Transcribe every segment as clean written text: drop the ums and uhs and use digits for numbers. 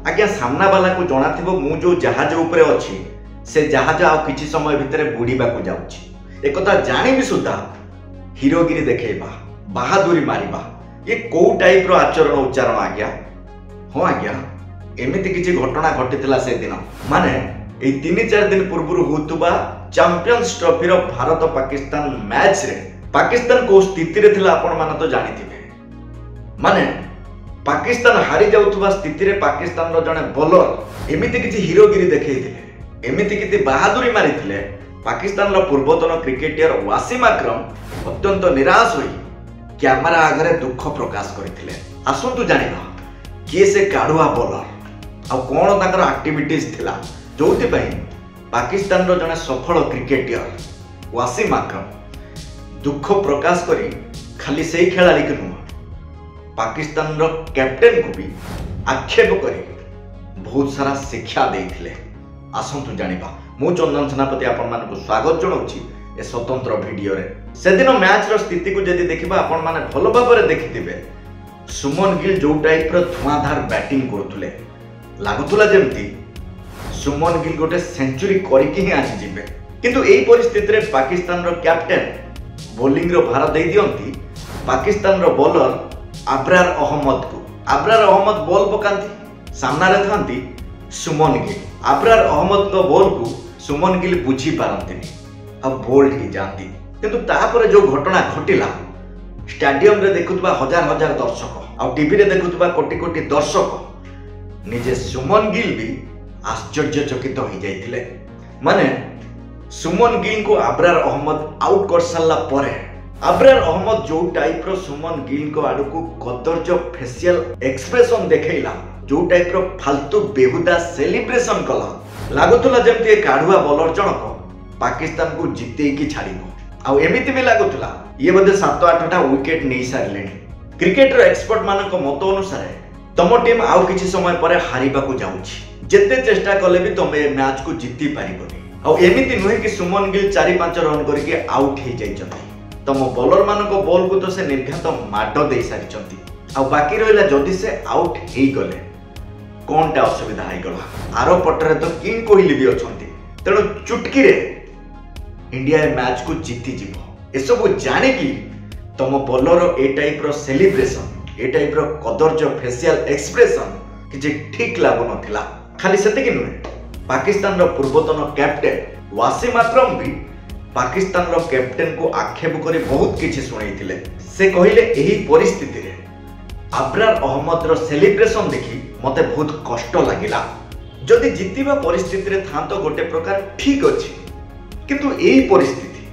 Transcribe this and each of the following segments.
आज्ञा सामना वाला को जना थिबो मु जो जहाज ऊपर अछि से जहाज आ किछि समय भितर बुड़ीबा को जाउछि। एक कथा जानि भी सुद्धा हीरोगिरी देखेबा बहादुरी मारिबा ये को टाइप रो आचरण उच्चारण आज्ञा। हाँ आज्ञा एमिति किछि घटना घटिथिला से दिन माने ए 3-4 दिन पूर्व होतुबा चैंपियंस ट्रॉफी रो भारत पाकिस्तान मैच रे पाकिस्तान को स्थिति रे थिला आपण मान तो जानिथिबे। माने पाकिस्तान हारी जाउतुबा स्थिति रे पाकिस्तान रो जने बॉलर एमिति किछि हीरोगिरी देखैथिले एमिति किछि बहादुरी मारिथिले। पाकिस्तान रो पूर्वतन क्रिकेटर वासिम अकरम अत्यंत निराश होई कैमरा आगे दुख प्रकाश करथिले। आसंतु जानिबा किए से काढुआ बॉलर आ कोन ताकर एक्टिविटीज थिला जोथि पई पाकिस्तान रो जने सफल क्रिकेटर वासिम अकरम दुख प्रकाश करी खाली सेही खेलाड़ी के नुह पाकिस्तान रो कैप्टेन को भी आक्षेप करी बहुत सारा शिक्षा देथिले। आसंतु जानिबा मु चंदन सेनापति आपण मान को स्वागत जणाउछि ए स्वतंत्र वीडियो रे। से दिन मैच रो स्थिति को जदि देखिबा आपण माने भलो भाबरे देखिथिबे सुमन गिल जो टाइप रो धुआंधार बैटिंग करथुले लागुतुला जेमति सुमन गिल गोटे सेंचुरी करिकि ही आसी जिबे। किंतु एई परिस्थिति रे पाकिस्तान रो कैप्टेन बॉलिंग रो भार दे दियंती पाकिस्तान रो बॉलर अब्रार अहमद को। अब्रार अहमद बॉल पकांती सामना रे थांती सुमन गिल। अब्रार अहमद को बॉल को सुमन गिल बुझी पारंतिनी अब बोल्ड ही जाती। किंतु तापर जो घटना घटिला स्टेडियम रे देखुतबा हजार हजार दर्शक आ टीवी रे देखुतबा कोटी कोटी दर्शक निजे सुमन गिल भी आश्चर्यचकित हो जाइथिले। माने सुमन गिल को अब्रार अहमद आउट कर सारला परे अब्रार अहमद जो टाइप रो सुमन गिल को आडू को कदर्ज फेशियल एक्सप्रेशन देखैला जो टाइप रो फालतू बेहुदा सेलिब्रेशन कला लागुतुला जेमति ए काढुआ बॉलर जनक पाकिस्तान को जिते की छाड़िबो। आ एमिति भी लागुतुला ये बदे 7-8टा विकेट नै सारलेनी। क्रिकेटर एक्सपर्ट मानक मत अनुसार तम टीम आउ किछि समय परे हारिबा को जाउछि जेते चेष्टा कले भी तमे मैच को जिति पारिबोनी। आ एमिति नुहे कि सुमन गिल 4-5 रन करके आउट हे जाइछथि तम बॉलर मानक बॉल को तो से निर्घात माड दे सारिछथि आ बाकी रहिला जदि से आउट हे गले कोनटा असुविधा हे गला आरो पटरे तो किंग कोहली भी अछंती तेणु चुटकी रे इंडिया मैच को जीति जीवो। ए सब जाने की तम बॉलर ए टाइप रो सेलिब्रेशन ए टाइप रो कदर्ज फेशियल एक्सप्रेशन कि ठीक लागु नथिला। खाली सेते कि नुहे पाकिस्तान रो पूर्वतन कैप्टेन वासिम अकरम भी पाकिस्तान रो कैप्टेन को आक्षेप करी बहुत किछि सुनैथिले। से कहिले एही परिस्थिति रे अब्रार अहमद रो सेलिब्रेशन देखि मते बहुत कष्ट लागिला। जदि जितिबा परिस्थिति रे थां तो गोटे प्रकार ठीक अछि किंतु एही परिस्थिति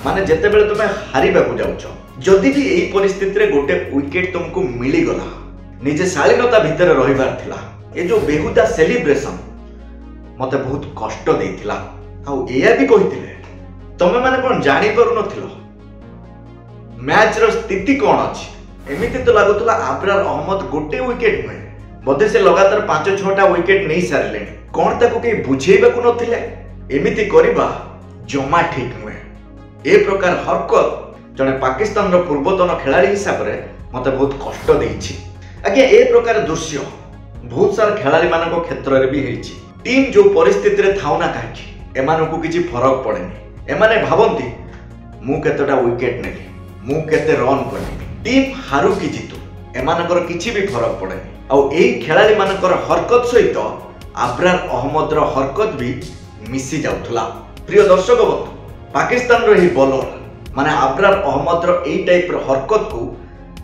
माने जेते बेले तुमे हारिबा को जाउछ जदि भी एही परिस्थिति रे गोटे विकेट तुमको मिली गला निजे शालीनता भितर रहिबार थिला ए जो बेहुदा सेलिब्रेशन मते बहुत कष्ट देथिला। आ एया भी कहिथिले तमे माने कोन जानि करू नथिलो मैच रो स्थिति कोन अछि। एमिति तो लागुतला अब्रार अहमद गोटे विकेट नुहे बदे से लगातार 5-6टा विकेट नहीं सारले कोन ताको के बुझेबा को नथिले। एमिति करिबा जमा ठीक नुहे। ए प्रकार हरकत जने पाकिस्तान रो पूर्वतन खिलाड़ी हिसाब रे मते बहुत कष्ट देइछि। आगे ए प्रकार दृश्य बहुत सारा खिलाड़ी मानक क्षेत्र रे भी हेछि। टीम जो परिस्थिति रे थाउना काकी एमानन को किछि फरक पड़ेनी। एमाने भाबंती मु केतटा विकेट नेली मु केते रन करली टीम हारू कि जितु एमानकर किछि भी फरक पड़ेनी। आ एही खिलाड़ी मानकर हरकत सहित अब्रार अहमद रो हरकत भी मिसी जाउथला। प्रिय दर्शक बंधु पाकिस्तान रो ही बॉलर माने अब्रार अहमद रो एही टाइप रो हरकत को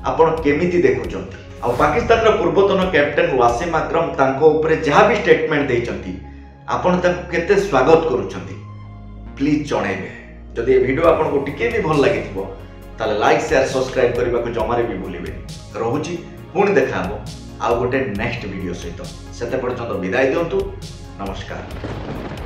आपण केमिति देखुचंती। आ पाकिस्तान रो पूर्वतन कैप्टेन वासिम अकरम तांको ऊपर जहा भी स्टेटमेंट देइचंती आपण तांको केते स्वागत करूचंती प्लीज जणाइबे। जदि ए वीडियो आपन को टिके भी भल लागिथिबो ताले लाइक शेयर सब्सक्राइब करबा को जमारे भी भूलिबे। रहूची पुणी देखाबो आ गोटे नेक्स्ट वीडियो सहित सेते पर्यंत विदाय दियंतु। नमस्कार।